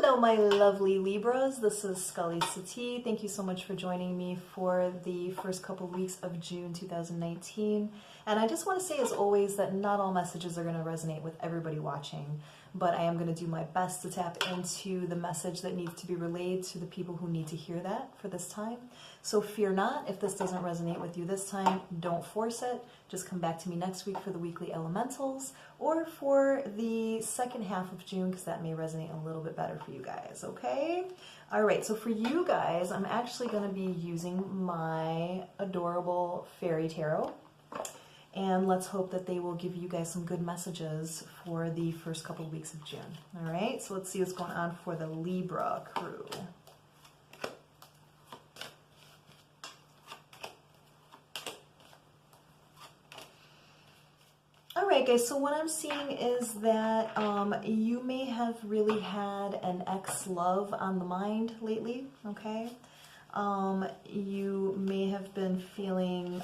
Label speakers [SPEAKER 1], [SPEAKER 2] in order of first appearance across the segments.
[SPEAKER 1] Hello, my lovely Libras. This is Scully Satie. Thank you so much for joining me for the first couple weeks of June 2019. And I just want to say, as always, that not all messages are going to resonate with everybody watching, but I am going to do my best to tap into the message that needs to be relayed to the people who need to hear that for this time. So fear not, if this doesn't resonate with you this time, don't force it. Just come back to me next week for the weekly elementals or for the second half of June, because that may resonate a little bit better for you guys, okay? All right, so for you guys, I'm actually going to be using my adorable fairy tarot. And let's hope that they will give you guys some good messages for the first couple of weeks of June. All right, so let's see what's going on for the Libra crew. All right, guys, so what I'm seeing is that you may have really had an ex-love on the mind lately, okay? You may have been feeling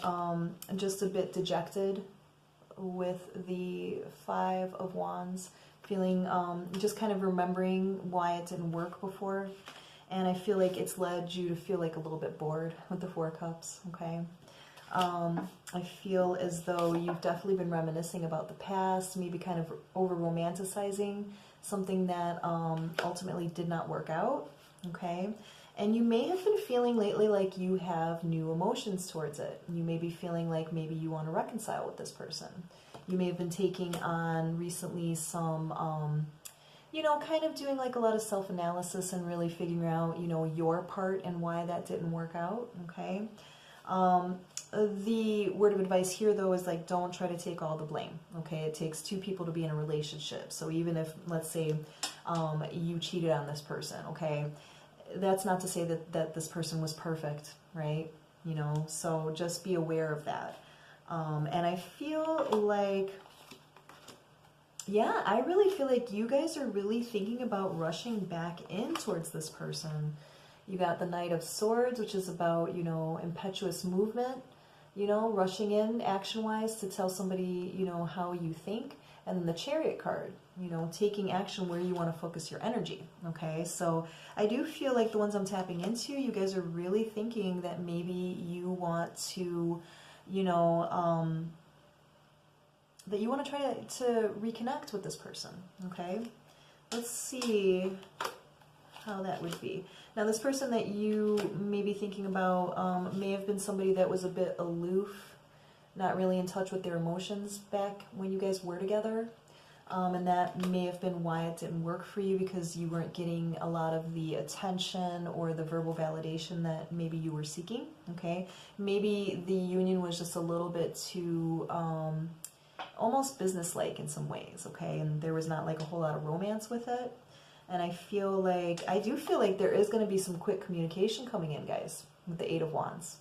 [SPEAKER 1] just a bit dejected with the Five of Wands, feeling just kind of remembering why it didn't work before. And I feel like it's led you to feel like a little bit bored with the Four of Cups, okay? I feel as though you've definitely been reminiscing about the past, maybe kind of over-romanticizing something that ultimately did not work out, okay? And you may have been feeling lately like you have new emotions towards it. You may be feeling like maybe you want to reconcile with this person. You may have been taking on recently some, you know, kind of doing like a lot of self-analysis and really figuring out, you know, your part and why that didn't work out, okay? The word of advice here, though, is like, don't try to take all the blame, okay? It takes two people to be in a relationship. So even if, let's say, you cheated on this person, okay? That's not to say that this person was perfect, right? You know, so just be aware of that. And I feel like, yeah, I really feel like you guys are really thinking about rushing back in towards this person. You got the Knight of Swords, which is about, you know, impetuous movement, you know, rushing in action-wise to tell somebody, you know, how you think. And then the Chariot card, you know, taking action where you want to focus your energy, okay? So I do feel like the ones I'm tapping into, you guys are really thinking that maybe you want to, you know, that you want to try to reconnect with this person, okay? Let's see how that would be. Now, this person that you may be thinking about may have been somebody that was a bit aloof, not really in touch with their emotions back when you guys were together. And that may have been why it didn't work for you, because you weren't getting a lot of the attention or the verbal validation that maybe you were seeking, okay? Maybe the union was just a little bit too almost business-like in some ways, okay? And there was not like a whole lot of romance with it. And I do feel like there is going to be some quick communication coming in, guys, with the Eight of Wands.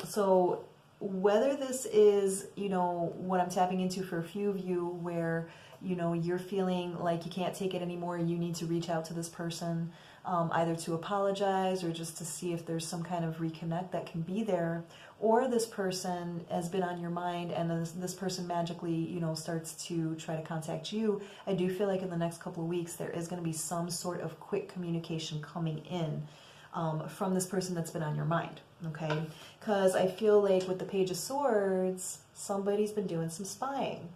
[SPEAKER 1] So whether this is, you know, what I'm tapping into for a few of you where, you know, you're feeling like you can't take it anymore, you need to reach out to this person, either to apologize or just to see if there's some kind of reconnect that can be there, or this person has been on your mind and this person magically, you know, starts to try to contact you. I do feel like in the next couple of weeks there is going to be some sort of quick communication coming in from this person that's been on your mind, okay? Because I feel like with the Page of Swords, somebody's been doing some spying,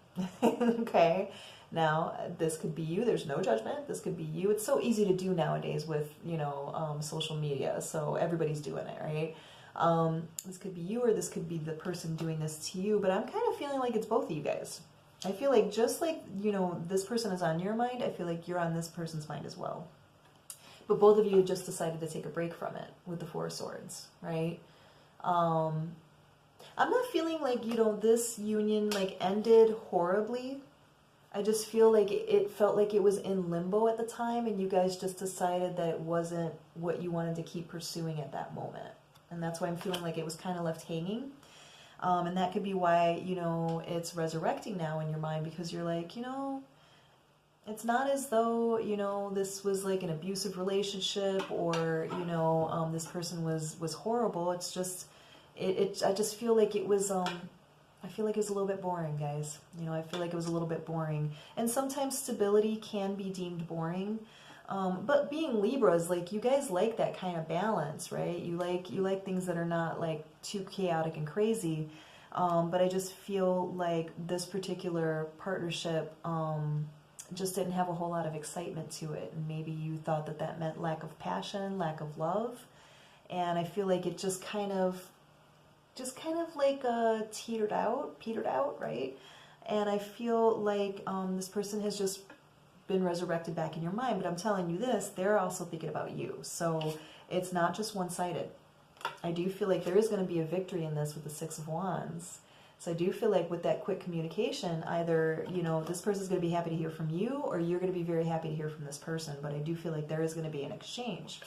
[SPEAKER 1] okay? Now, this could be you. There's no judgment. This could be you. It's so easy to do nowadays with, you know, social media, so everybody's doing it, right? This could be you, or this could be the person doing this to you, but I'm kind of feeling like it's both of you guys. I feel like just like, you know, this person is on your mind, I feel like you're on this person's mind as well. But both of you just decided to take a break from it with the Four of Swords, right? I'm not feeling like, you know, this union like ended horribly. I just feel like it felt like it was in limbo at the time, and you guys just decided that it wasn't what you wanted to keep pursuing at that moment. And that's why I'm feeling like it was kind of left hanging. And that could be why, you know, it's resurrecting now in your mind, because you're like, you know, it's not as though, you know, this was like an abusive relationship or, you know, this person was horrible. It's just, I just feel like it was, I feel like it was a little bit boring, guys. You know, I feel like it was a little bit boring. And sometimes stability can be deemed boring. But being Libras, like, you guys like that kind of balance, right? You like things that are not like too chaotic and crazy. But I just feel like this particular partnership just didn't have a whole lot of excitement to it. And maybe you thought that that meant lack of passion, lack of love. And I feel like it just kind of like petered out, right? And I feel like this person has just been resurrected back in your mind. But I'm telling you this, they're also thinking about you. So it's not just one-sided. I do feel like there is going to be a victory in this with the Six of Wands. So I do feel like with that quick communication, either, you know, this person's going to be happy to hear from you, or you're going to be very happy to hear from this person. But I do feel like there is going to be an exchange.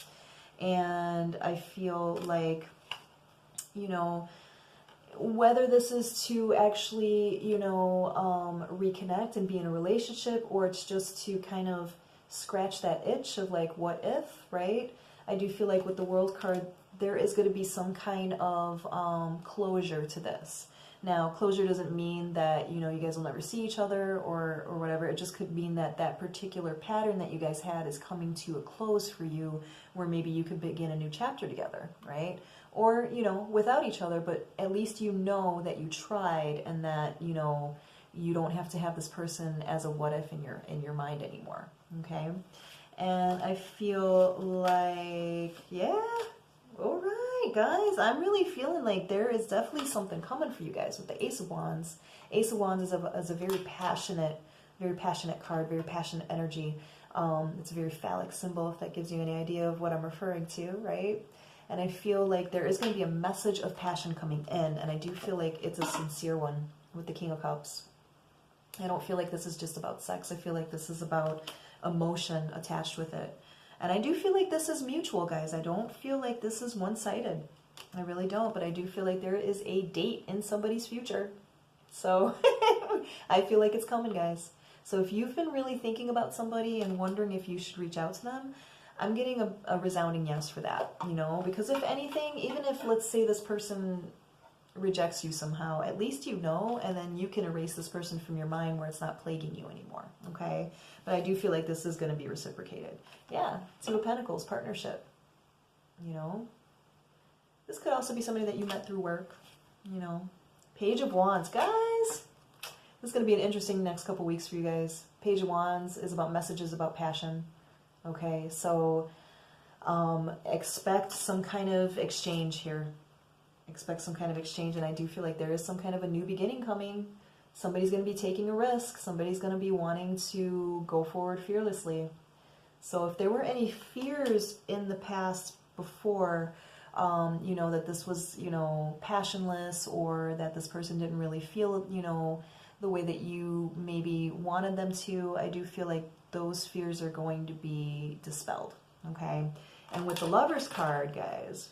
[SPEAKER 1] And I feel like, you know, whether this is to actually, you know, reconnect and be in a relationship, or it's just to kind of scratch that itch of like, what if, right? I do feel like with the World card, there is going to be some kind of closure to this. Now, closure doesn't mean that, you know, you guys will never see each other or whatever. It just could mean that that particular pattern that you guys had is coming to a close for you, where maybe you could begin a new chapter together, right? Or, you know, without each other, but at least you know that you tried, and that, you know, you don't have to have this person as a what if in your mind anymore, okay? And I feel like, yeah, all right, guys, I'm really feeling like there is definitely something coming for you guys with the Ace of Wands. Ace of Wands is a very passionate card, very passionate energy. It's a very phallic symbol, if that gives you any idea of what I'm referring to, right? And I feel like there is going to be a message of passion coming in, and I do feel like it's a sincere one with the King of Cups. I don't feel like this is just about sex. I feel like this is about emotion attached with it. And I do feel like this is mutual, guys. I don't feel like this is one-sided. I really don't, but I do feel like there is a date in somebody's future. So I feel like it's coming, guys. So if you've been really thinking about somebody and wondering if you should reach out to them, I'm getting a resounding yes for that, you know, because if anything, even if, let's say, this person rejects you somehow, at least you know, and then you can erase this person from your mind where it's not plaguing you anymore, okay? But I do feel like this is going to be reciprocated. Yeah, Two of Pentacles, partnership, you know. This could also be somebody that you met through work, you know. Page of Wands, guys. This is going to be an interesting next couple weeks for you guys. Page of Wands is about messages, about passion. Okay, so expect some kind of exchange here. Expect some kind of exchange, and I do feel like there is some kind of a new beginning coming. Somebody's going to be taking a risk. Somebody's going to be wanting to go forward fearlessly. So if there were any fears in the past before, you know, that this was, you know, passionless, or that this person didn't really feel, you know, the way that you maybe wanted them to, I do feel like those fears are going to be dispelled, okay? And with the Lovers card, guys,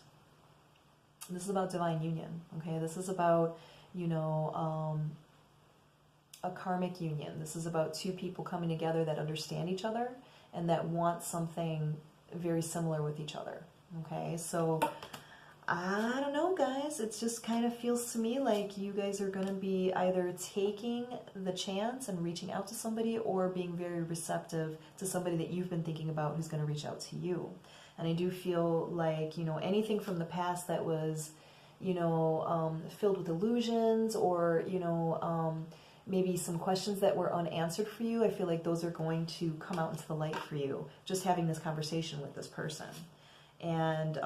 [SPEAKER 1] this is about divine union, okay? This is about, you know, a karmic union. This is about two people coming together that understand each other and that want something very similar with each other, okay? So I don't know, guys. It just kind of feels to me like you guys are going to be either taking the chance and reaching out to somebody, or being very receptive to somebody that you've been thinking about who's going to reach out to you. And I do feel like, you know, anything from the past that was, you know, filled with illusions, or, you know, maybe some questions that were unanswered for you, I feel like those are going to come out into the light for you, just having this conversation with this person. And,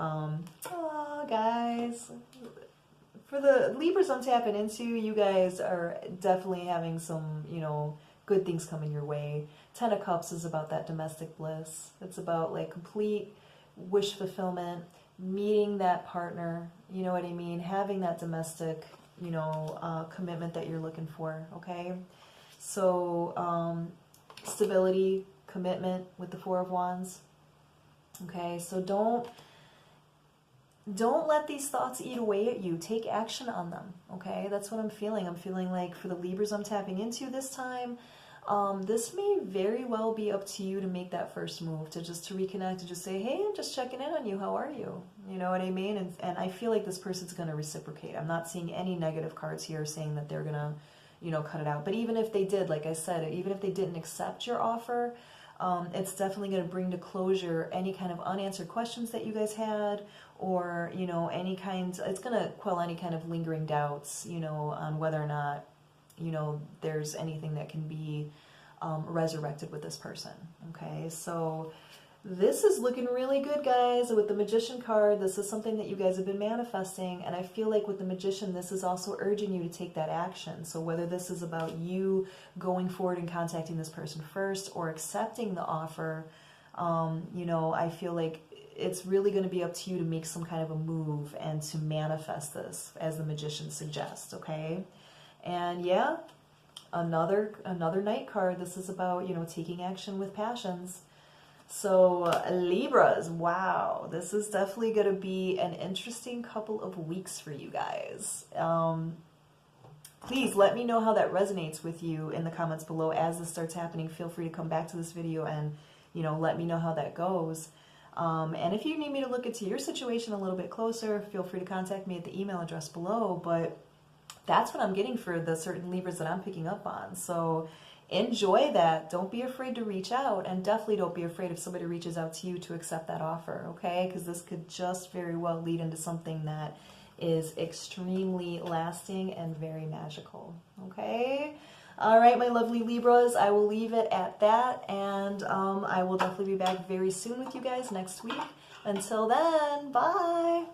[SPEAKER 1] guys, for the Libras I'm tapping into, you guys are definitely having some, you know, good things coming your way. Ten of Cups is about that domestic bliss. It's about, like, complete wish fulfillment, meeting that partner, you know what I mean? Having that domestic, you know, commitment that you're looking for, okay? So, stability, commitment with the Four of Wands. Okay, so don't let these thoughts eat away at you. Take action on them, okay? That's what I'm feeling. I'm feeling like for the Libras I'm tapping into this time, this may very well be up to you to make that first move, to reconnect and just say, hey, I'm just checking in on you. How are you? You know what I mean? And I feel like this person's going to reciprocate. I'm not seeing any negative cards here saying that they're going to, you know, cut it out. But even if they did, like I said, even if they didn't accept your offer, it's definitely going to bring to closure any kind of unanswered questions that you guys had, or, you know, it's going to quell any kind of lingering doubts, you know, on whether or not, you know, there's anything that can be resurrected with this person. Okay, so this is looking really good, guys. With the Magician card, this is something that you guys have been manifesting, and I feel like with the Magician, this is also urging you to take that action. So whether this is about you going forward and contacting this person first, or accepting the offer, you know, I feel like it's really going to be up to you to make some kind of a move and to manifest this, as the Magician suggests. Okay, and yeah, another Knight card. This is about, you know, taking action with passions. So Libras, wow, this is definitely going to be an interesting couple of weeks for you guys. Please let me know how that resonates with you in the comments below. As this starts happening, feel free to come back to this video and, you know, let me know how that goes. And if you need me to look into your situation a little bit closer, feel free to contact me at the email address below. But that's what I'm getting for the certain Libras that I'm picking up on. So enjoy that. Don't be afraid to reach out, and definitely don't be afraid if somebody reaches out to you to accept that offer, okay? Because this could just very well lead into something that is extremely lasting and very magical, okay? All right, my lovely Libras, I will leave it at that, and I will definitely be back very soon with you guys next week. Until then, bye!